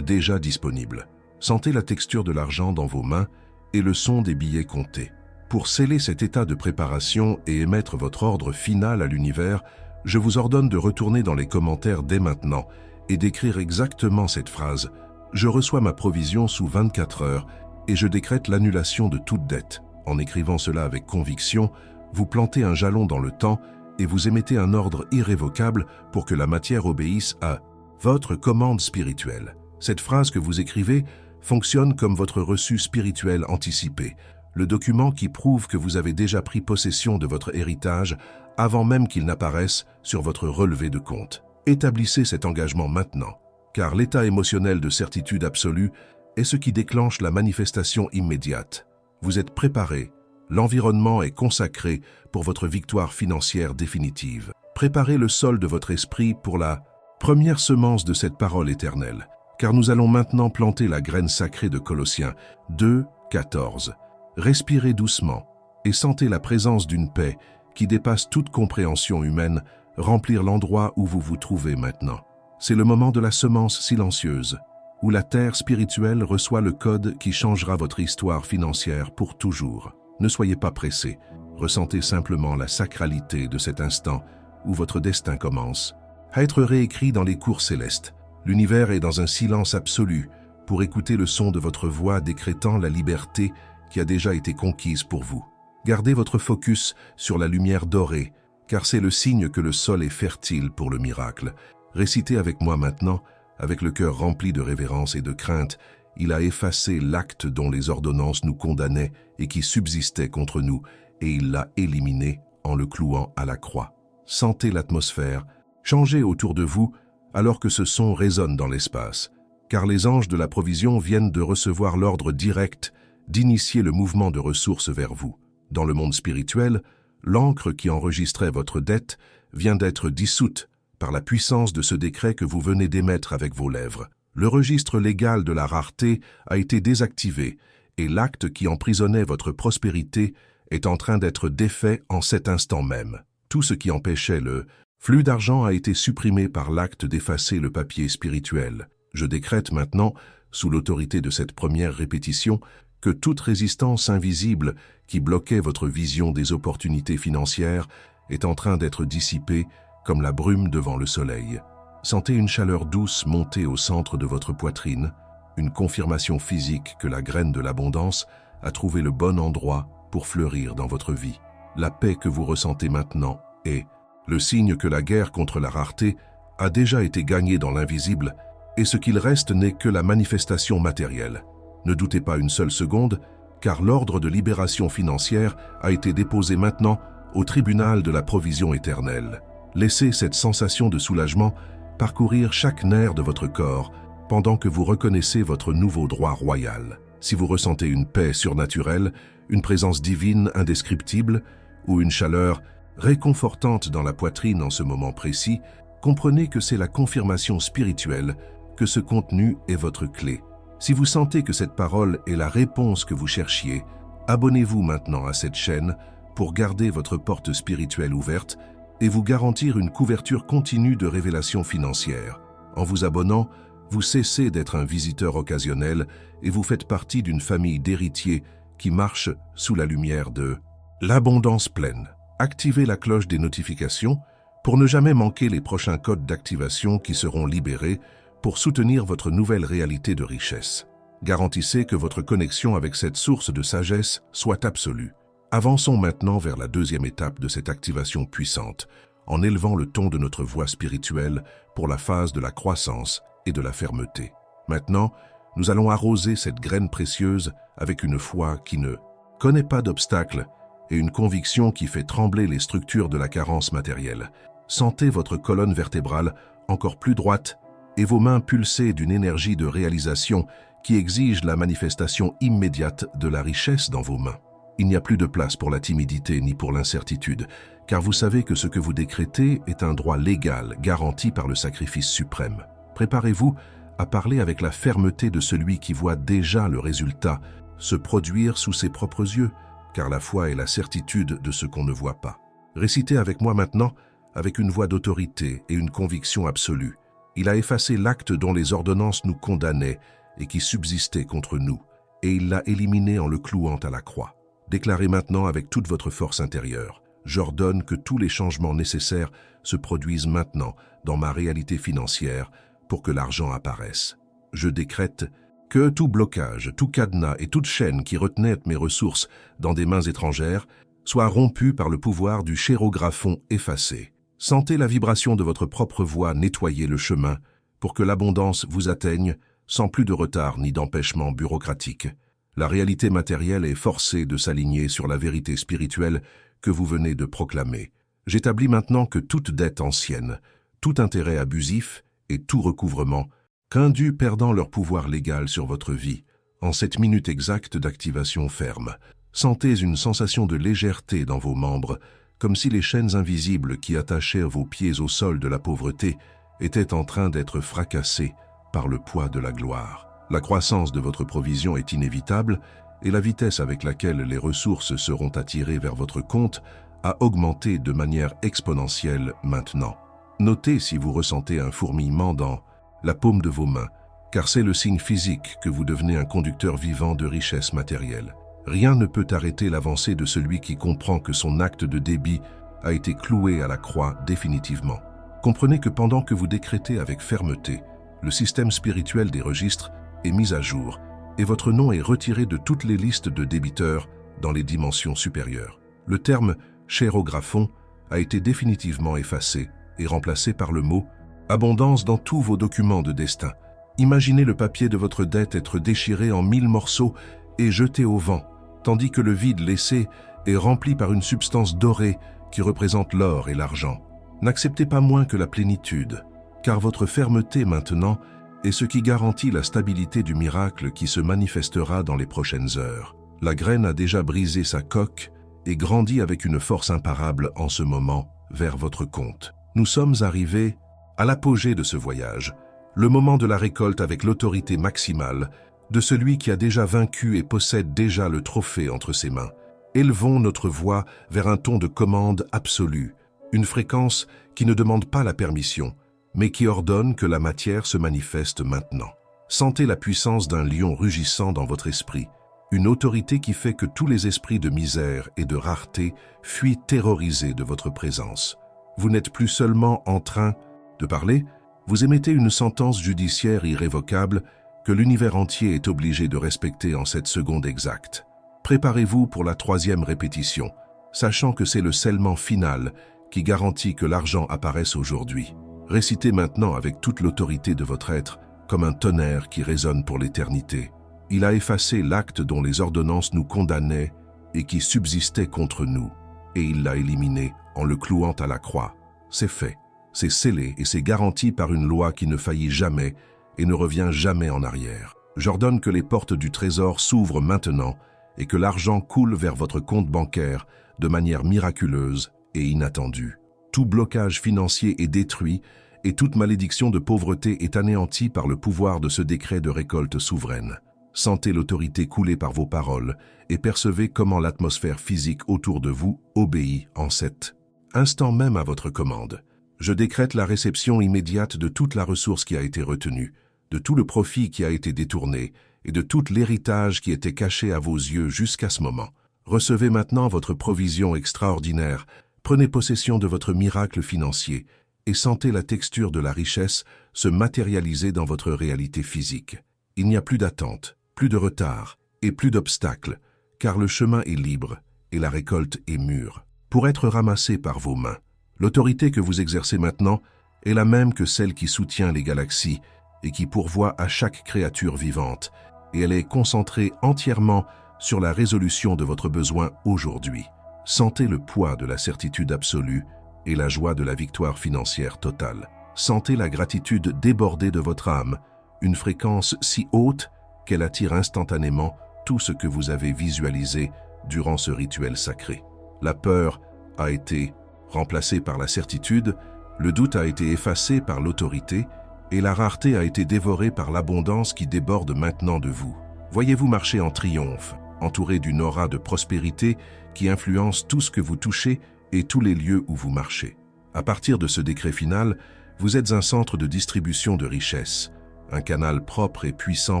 déjà disponible. Sentez la texture de l'argent dans vos mains et le son des billets comptés. Pour sceller cet état de préparation et émettre votre ordre final à l'univers, je vous ordonne de retourner dans les commentaires dès maintenant et d'écrire exactement cette phrase « Je reçois ma provision sous 24 heures et je décrète l'annulation de toute dette ». En écrivant cela avec conviction, vous plantez un jalon dans le temps et vous émettez un ordre irrévocable pour que la matière obéisse à votre commande spirituelle. Cette phrase que vous écrivez fonctionne comme votre reçu spirituel anticipé, le document qui prouve que vous avez déjà pris possession de votre héritage avant même qu'il n'apparaisse sur votre relevé de compte. Établissez cet engagement maintenant, car l'état émotionnel de certitude absolue est ce qui déclenche la manifestation immédiate. Vous êtes préparé, l'environnement est consacré pour votre victoire financière définitive. Préparez le sol de votre esprit pour la première semence de cette parole éternelle, car nous allons maintenant planter la graine sacrée de Colossiens 2, 14. Respirez doucement et sentez la présence d'une paix qui dépasse toute compréhension humaine remplir l'endroit où vous vous trouvez maintenant. C'est le moment de la semence silencieuse, où la terre spirituelle reçoit le code qui changera votre histoire financière pour toujours. Ne soyez pas pressé, ressentez simplement la sacralité de cet instant où votre destin commence à être réécrit dans les cours célestes. L'univers est dans un silence absolu pour écouter le son de votre voix décrétant la liberté qui a déjà été conquise pour vous. Gardez votre focus sur la lumière dorée, car c'est le signe que le sol est fertile pour le miracle. Récitez avec moi maintenant, avec le cœur rempli de révérence et de crainte, il a effacé l'acte dont les ordonnances nous condamnaient et qui subsistait contre nous, et il l'a éliminé en le clouant à la croix. Sentez l'atmosphère changer autour de vous alors que ce son résonne dans l'espace, car les anges de la provision viennent de recevoir l'ordre direct d'initier le mouvement de ressources vers vous. Dans le monde spirituel, l'encre qui enregistrait votre dette vient d'être dissoute par la puissance de ce décret que vous venez d'émettre avec vos lèvres. Le registre légal de la rareté a été désactivé et l'acte qui emprisonnait votre prospérité est en train d'être défait en cet instant même. Tout ce qui empêchait le flux d'argent a été supprimé par l'acte d'effacer le papier spirituel. Je décrète maintenant, sous l'autorité de cette première répétition, que toute résistance invisible qui bloquait votre vision des opportunités financières est en train d'être dissipée comme la brume devant le soleil. Sentez une chaleur douce monter au centre de votre poitrine, une confirmation physique que la graine de l'abondance a trouvé le bon endroit pour fleurir dans votre vie. La paix que vous ressentez maintenant est le signe que la guerre contre la rareté a déjà été gagnée dans l'invisible et ce qu'il reste n'est que la manifestation matérielle. Ne doutez pas une seule seconde, car l'ordre de libération financière a été déposé maintenant au tribunal de la provision éternelle. Laissez cette sensation de soulagement parcourir chaque nerf de votre corps pendant que vous reconnaissez votre nouveau droit royal. Si vous ressentez une paix surnaturelle, une présence divine indescriptible ou une chaleur réconfortante dans la poitrine en ce moment précis, comprenez que c'est la confirmation spirituelle que ce contenu est votre clé. Si vous sentez que cette parole est la réponse que vous cherchiez, abonnez-vous maintenant à cette chaîne pour garder votre porte spirituelle ouverte et vous garantir une couverture continue de révélations financières. En vous abonnant, vous cessez d'être un visiteur occasionnel et vous faites partie d'une famille d'héritiers qui marche sous la lumière de l'abondance pleine. Activez la cloche des notifications pour ne jamais manquer les prochains codes d'activation qui seront libérés pour soutenir votre nouvelle réalité de richesse. Garantissez que votre connexion avec cette source de sagesse soit absolue. Avançons maintenant vers la deuxième étape de cette activation puissante, en élevant le ton de notre voix spirituelle pour la phase de la croissance et de la fermeté. Maintenant, nous allons arroser cette graine précieuse avec une foi qui ne connaît pas d'obstacles et une conviction qui fait trembler les structures de la carence matérielle. Sentez votre colonne vertébrale encore plus droite et vos mains pulser d'une énergie de réalisation qui exige la manifestation immédiate de la richesse dans vos mains. Il n'y a plus de place pour la timidité ni pour l'incertitude, car vous savez que ce que vous décrétez est un droit légal garanti par le sacrifice suprême. Préparez-vous à parler avec la fermeté de celui qui voit déjà le résultat se produire sous ses propres yeux, car la foi est la certitude de ce qu'on ne voit pas. Récitez avec moi maintenant, avec une voix d'autorité et une conviction absolue. Il a effacé l'acte dont les ordonnances nous condamnaient et qui subsistait contre nous, et il l'a éliminé en le clouant à la croix. Déclarez maintenant avec toute votre force intérieure. J'ordonne que tous les changements nécessaires se produisent maintenant dans ma réalité financière pour que l'argent apparaisse. Je décrète que tout blocage, tout cadenas et toute chaîne qui retenait mes ressources dans des mains étrangères soit rompu par le pouvoir du chérographon effacé. Sentez la vibration de votre propre voix nettoyer le chemin pour que l'abondance vous atteigne sans plus de retard ni d'empêchement bureaucratique. La réalité matérielle est forcée de s'aligner sur la vérité spirituelle que vous venez de proclamer. J'établis maintenant que toute dette ancienne, tout intérêt abusif et tout recouvrement qu'indus perdant leur pouvoir légal sur votre vie, en cette minute exacte d'activation ferme. Sentez une sensation de légèreté dans vos membres, comme si les chaînes invisibles qui attachaient vos pieds au sol de la pauvreté étaient en train d'être fracassées par le poids de la gloire. La croissance de votre provision est inévitable et la vitesse avec laquelle les ressources seront attirées vers votre compte a augmenté de manière exponentielle maintenant. Notez si vous ressentez un fourmillement dans la paume de vos mains, car c'est le signe physique que vous devenez un conducteur vivant de richesse matérielle. Rien ne peut arrêter l'avancée de celui qui comprend que son acte de débit a été cloué à la croix définitivement. Comprenez que pendant que vous décrétez avec fermeté, le système spirituel des registres est mis à jour et votre nom est retiré de toutes les listes de débiteurs dans les dimensions supérieures. Le terme « chérographon » a été définitivement effacé et remplacé par le mot « abondance » dans tous vos documents de destin. Imaginez le papier de votre dette être déchiré en 1000 morceaux et jeté au vent, tandis que le vide laissé est rempli par une substance dorée qui représente l'or et l'argent. N'acceptez pas moins que la plénitude, car votre fermeté maintenant est ce qui garantit la stabilité du miracle qui se manifestera dans les prochaines heures. La graine a déjà brisé sa coque et grandit avec une force imparable en ce moment vers votre compte. Nous sommes arrivés à l'apogée de ce voyage, le moment de la récolte avec l'autorité maximale de celui qui a déjà vaincu et possède déjà le trophée entre ses mains. Élevons notre voix vers un ton de commande absolue, une fréquence qui ne demande pas la permission, mais qui ordonne que la matière se manifeste maintenant. Sentez la puissance d'un lion rugissant dans votre esprit, une autorité qui fait que tous les esprits de misère et de rareté fuient terrorisés de votre présence. Vous n'êtes plus seulement en train de parler, vous émettez une sentence judiciaire irrévocable que l'univers entier est obligé de respecter en cette seconde exacte. Préparez-vous pour la 3e répétition, sachant que c'est le scellement final qui garantit que l'argent apparaisse aujourd'hui. Récitez maintenant avec toute l'autorité de votre être, comme un tonnerre qui résonne pour l'éternité. Il a effacé l'acte dont les ordonnances nous condamnaient et qui subsistait contre nous, et il l'a éliminé en le clouant à la croix. C'est fait, c'est scellé et c'est garanti par une loi qui ne faillit jamais et ne revient jamais en arrière. J'ordonne que les portes du trésor s'ouvrent maintenant et que l'argent coule vers votre compte bancaire de manière miraculeuse et inattendue. Tout blocage financier est détruit et toute malédiction de pauvreté est anéantie par le pouvoir de ce décret de récolte souveraine. Sentez l'autorité couler par vos paroles et percevez comment l'atmosphère physique autour de vous obéit en cet instant même à votre commande. Je décrète la réception immédiate de toute la ressource qui a été retenue, de tout le profit qui a été détourné et de tout l'héritage qui était caché à vos yeux jusqu'à ce moment. Recevez maintenant votre provision extraordinaire, prenez possession de votre miracle financier et sentez la texture de la richesse se matérialiser dans votre réalité physique. Il n'y a plus d'attente, plus de retard et plus d'obstacles, car le chemin est libre et la récolte est mûre. Pour être ramassée par vos mains, l'autorité que vous exercez maintenant est la même que celle qui soutient les galaxies et qui pourvoit à chaque créature vivante, et elle est concentrée entièrement sur la résolution de votre besoin aujourd'hui. Sentez le poids de la certitude absolue et la joie de la victoire financière totale. Sentez la gratitude déborder de votre âme, une fréquence si haute qu'elle attire instantanément tout ce que vous avez visualisé durant ce rituel sacré. La peur a été remplacée par la certitude, le doute a été effacé par l'autorité et la rareté a été dévorée par l'abondance qui déborde maintenant de vous. Voyez-vous marcher en triomphe, entouré d'une aura de prospérité qui influence tout ce que vous touchez et tous les lieux où vous marchez. À partir de ce décret final, vous êtes un centre de distribution de richesses, un canal propre et puissant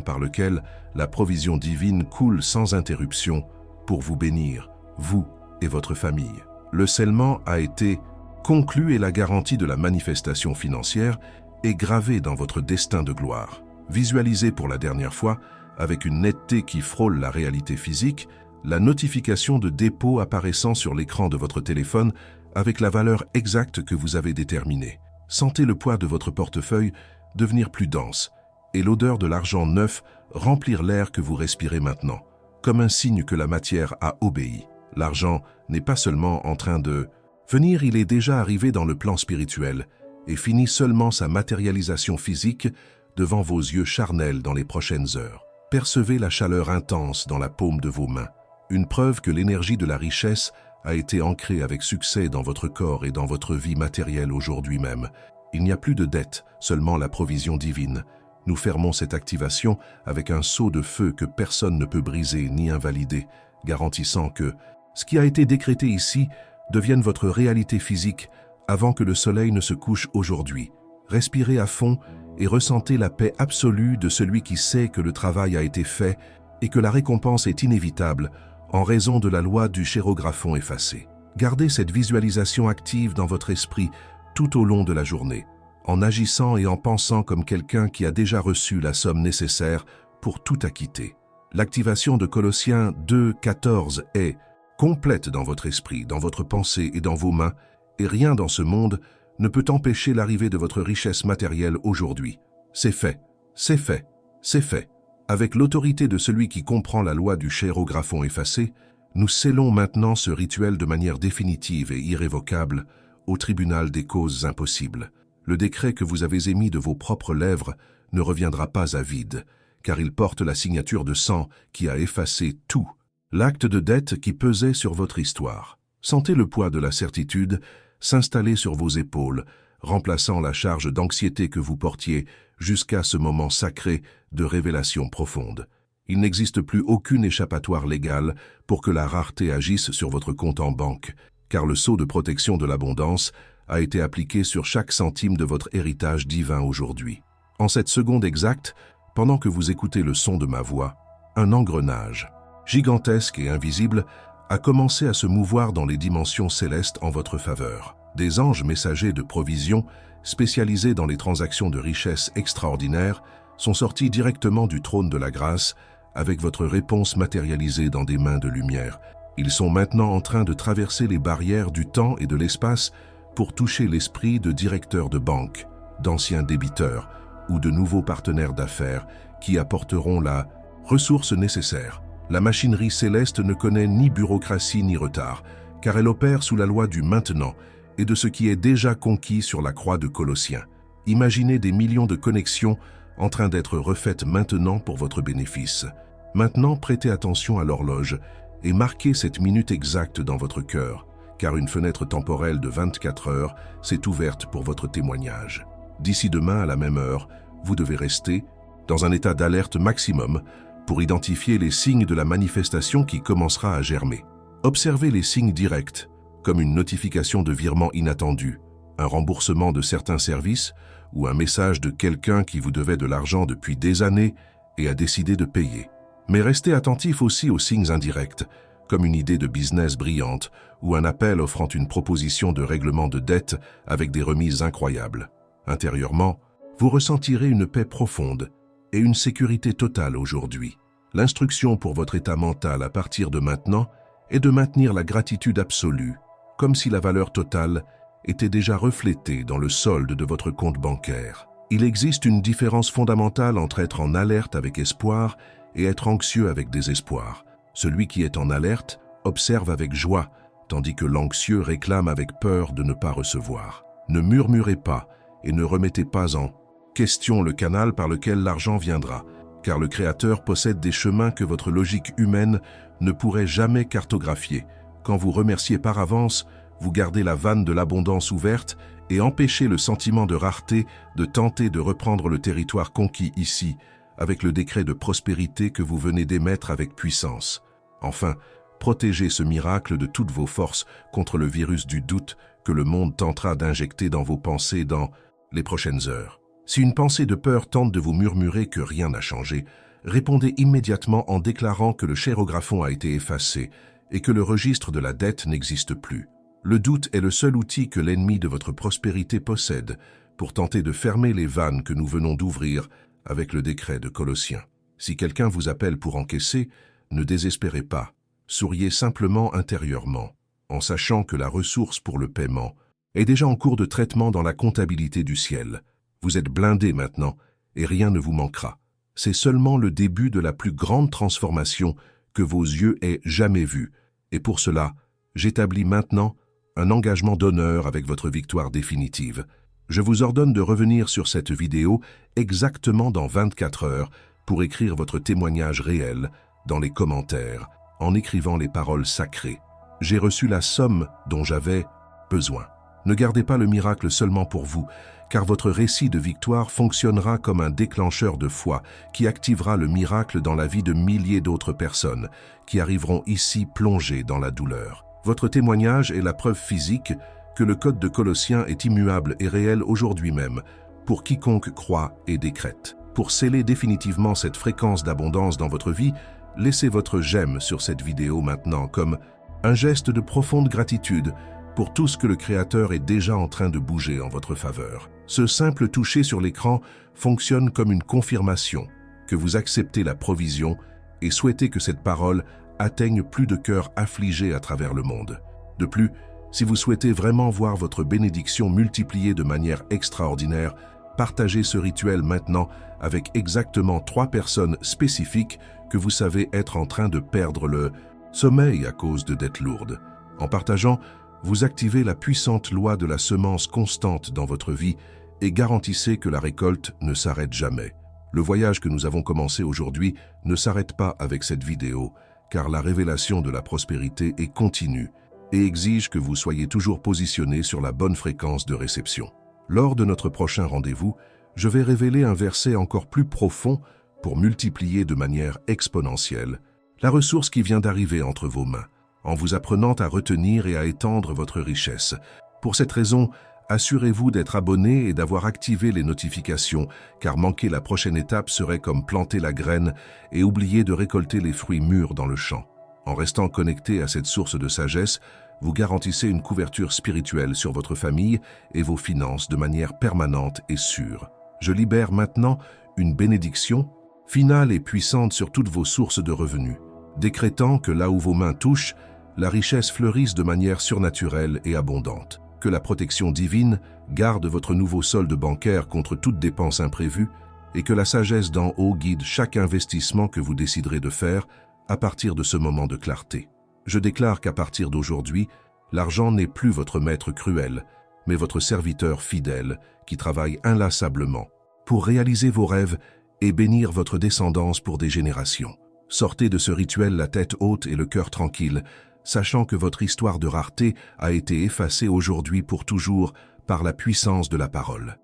par lequel la provision divine coule sans interruption pour vous bénir, vous et votre famille. Le scellement a été conclu et la garantie de la manifestation financière est gravée dans votre destin de gloire. Visualisez pour la dernière fois, avec une netteté qui frôle la réalité physique, la notification de dépôt apparaissant sur l'écran de votre téléphone avec la valeur exacte que vous avez déterminée. Sentez le poids de votre portefeuille devenir plus dense et l'odeur de l'argent neuf remplir l'air que vous respirez maintenant, comme un signe que la matière a obéi. L'argent n'est pas seulement en train de venir, il est déjà arrivé dans le plan spirituel et finit seulement sa matérialisation physique devant vos yeux charnels dans les prochaines heures. Percevez la chaleur intense dans la paume de vos mains, une preuve que l'énergie de la richesse a été ancrée avec succès dans votre corps et dans votre vie matérielle aujourd'hui même. Il n'y a plus de dette, seulement la provision divine. Nous fermons cette activation avec un sceau de feu que personne ne peut briser ni invalider, garantissant que ce qui a été décrété ici devienne votre réalité physique avant que le soleil ne se couche aujourd'hui. Respirez à fond et ressentez la paix absolue de celui qui sait que le travail a été fait et que la récompense est inévitable en raison de la loi du chérographon effacé. Gardez cette visualisation active dans votre esprit tout au long de la journée, en agissant et en pensant comme quelqu'un qui a déjà reçu la somme nécessaire pour tout acquitter. L'activation de Colossiens 2:14 est complète dans votre esprit, dans votre pensée et dans vos mains, et rien dans ce monde ne peut empêcher l'arrivée de votre richesse matérielle aujourd'hui. C'est fait, c'est fait, c'est fait. Avec l'autorité de celui qui comprend la loi du chérographon effacé, nous scellons maintenant ce rituel de manière définitive et irrévocable au tribunal des causes impossibles. Le décret que vous avez émis de vos propres lèvres ne reviendra pas à vide, car il porte la signature de sang qui a effacé tout, l'acte de dette qui pesait sur votre histoire. Sentez le poids de la certitude s'installer sur vos épaules, remplaçant la charge d'anxiété que vous portiez jusqu'à ce moment sacré de révélation profonde. Il n'existe plus aucune échappatoire légale pour que la rareté agisse sur votre compte en banque, car le sceau de protection de l'abondance a été appliqué sur chaque centime de votre héritage divin aujourd'hui. En cette seconde exacte, pendant que vous écoutez le son de ma voix, un engrenage, gigantesque et invisible, a commencé à se mouvoir dans les dimensions célestes en votre faveur. Des anges messagers de provision, spécialisés dans les transactions de richesse extraordinaires, sont sortis directement du trône de la grâce avec votre réponse matérialisée dans des mains de lumière. Ils sont maintenant en train de traverser les barrières du temps et de l'espace pour toucher l'esprit de directeurs de banque, d'anciens débiteurs ou de nouveaux partenaires d'affaires qui apporteront la ressource nécessaire. La machinerie céleste ne connaît ni bureaucratie ni retard, car elle opère sous la loi du maintenant et de ce qui est déjà conquis sur la croix de Colossiens. Imaginez des millions de connexions en train d'être refaites maintenant pour votre bénéfice. Maintenant, prêtez attention à l'horloge et marquez cette minute exacte dans votre cœur, car une fenêtre temporelle de 24 heures s'est ouverte pour votre témoignage. D'ici demain à la même heure, vous devez rester dans un état d'alerte maximum pour identifier les signes de la manifestation qui commencera à germer. Observez les signes directs, comme une notification de virement inattendu, un remboursement de certains services ou un message de quelqu'un qui vous devait de l'argent depuis des années et a décidé de payer. Mais restez attentif aussi aux signes indirects, comme une idée de business brillante ou un appel offrant une proposition de règlement de dette avec des remises incroyables. Intérieurement, vous ressentirez une paix profonde et une sécurité totale aujourd'hui. L'instruction pour votre état mental à partir de maintenant est de maintenir la gratitude absolue, comme si la valeur totale était déjà reflétée dans le solde de votre compte bancaire. Il existe une différence fondamentale entre être en alerte avec espoir et être anxieux avec désespoir. Celui qui est en alerte observe avec joie, tandis que l'anxieux réclame avec peur de ne pas recevoir. Ne murmurez pas et ne remettez pas en question le canal par lequel l'argent viendra, car le Créateur possède des chemins que votre logique humaine ne pourrait jamais cartographier. Quand vous remerciez par avance, vous gardez la vanne de l'abondance ouverte et empêchez le sentiment de rareté de tenter de reprendre le territoire conquis ici, avec le décret de prospérité que vous venez d'émettre avec puissance. Enfin, protégez ce miracle de toutes vos forces contre le virus du doute que le monde tentera d'injecter dans vos pensées dans les prochaines heures. Si une pensée de peur tente de vous murmurer que rien n'a changé, répondez immédiatement en déclarant que le cheirographon a été effacé et que le registre de la dette n'existe plus. Le doute est le seul outil que l'ennemi de votre prospérité possède pour tenter de fermer les vannes que nous venons d'ouvrir avec le décret de Colossiens. Si quelqu'un vous appelle pour encaisser, ne désespérez pas. Souriez simplement intérieurement, en sachant que la ressource pour le paiement est déjà en cours de traitement dans la comptabilité du ciel. Vous êtes blindé maintenant et rien ne vous manquera. C'est seulement le début de la plus grande transformation que vos yeux aient jamais vue. Et pour cela, j'établis maintenant un engagement d'honneur avec votre victoire définitive. Je vous ordonne de revenir sur cette vidéo exactement dans 24 heures pour écrire votre témoignage réel dans les commentaires, en écrivant les paroles sacrées. J'ai reçu la somme dont j'avais besoin. Ne gardez pas le miracle seulement pour vous, car votre récit de victoire fonctionnera comme un déclencheur de foi qui activera le miracle dans la vie de milliers d'autres personnes qui arriveront ici plongées dans la douleur. Votre témoignage est la preuve physique que le code de Colossiens est immuable et réel aujourd'hui même, pour quiconque croit et décrète. Pour sceller définitivement cette fréquence d'abondance dans votre vie, laissez votre j'aime sur cette vidéo maintenant comme un geste de profonde gratitude pour tout ce que le Créateur est déjà en train de bouger en votre faveur. Ce simple toucher sur l'écran fonctionne comme une confirmation que vous acceptez la provision et souhaitez que cette parole atteigne plus de cœurs affligés à travers le monde. De plus, si vous souhaitez vraiment voir votre bénédiction multipliée de manière extraordinaire, partagez ce rituel maintenant avec exactement 3 personnes spécifiques que vous savez être en train de perdre le sommeil à cause de dettes lourdes. En partageant, vous activez la puissante loi de la semence constante dans votre vie et garantissez que la récolte ne s'arrête jamais. Le voyage que nous avons commencé aujourd'hui ne s'arrête pas avec cette vidéo, car la révélation de la prospérité est continue et exige que vous soyez toujours positionné sur la bonne fréquence de réception. Lors de notre prochain rendez-vous, je vais révéler un verset encore plus profond pour multiplier de manière exponentielle la ressource qui vient d'arriver entre vos mains, en vous apprenant à retenir et à étendre votre richesse. Pour cette raison, assurez-vous d'être abonné et d'avoir activé les notifications, car manquer la prochaine étape serait comme planter la graine et oublier de récolter les fruits mûrs dans le champ. En restant connecté à cette source de sagesse, vous garantissez une couverture spirituelle sur votre famille et vos finances de manière permanente et sûre. Je libère maintenant une bénédiction finale et puissante sur toutes vos sources de revenus, décrétant que là où vos mains touchent, la richesse fleurisse de manière surnaturelle et abondante. Que la protection divine garde votre nouveau solde bancaire contre toute dépense imprévue et que la sagesse d'en haut guide chaque investissement que vous déciderez de faire à partir de ce moment de clarté. Je déclare qu'à partir d'aujourd'hui, l'argent n'est plus votre maître cruel, mais votre serviteur fidèle qui travaille inlassablement pour réaliser vos rêves et bénir votre descendance pour des générations. Sortez de ce rituel la tête haute et le cœur tranquille, sachant que votre histoire de rareté a été effacée aujourd'hui pour toujours par la puissance de la parole.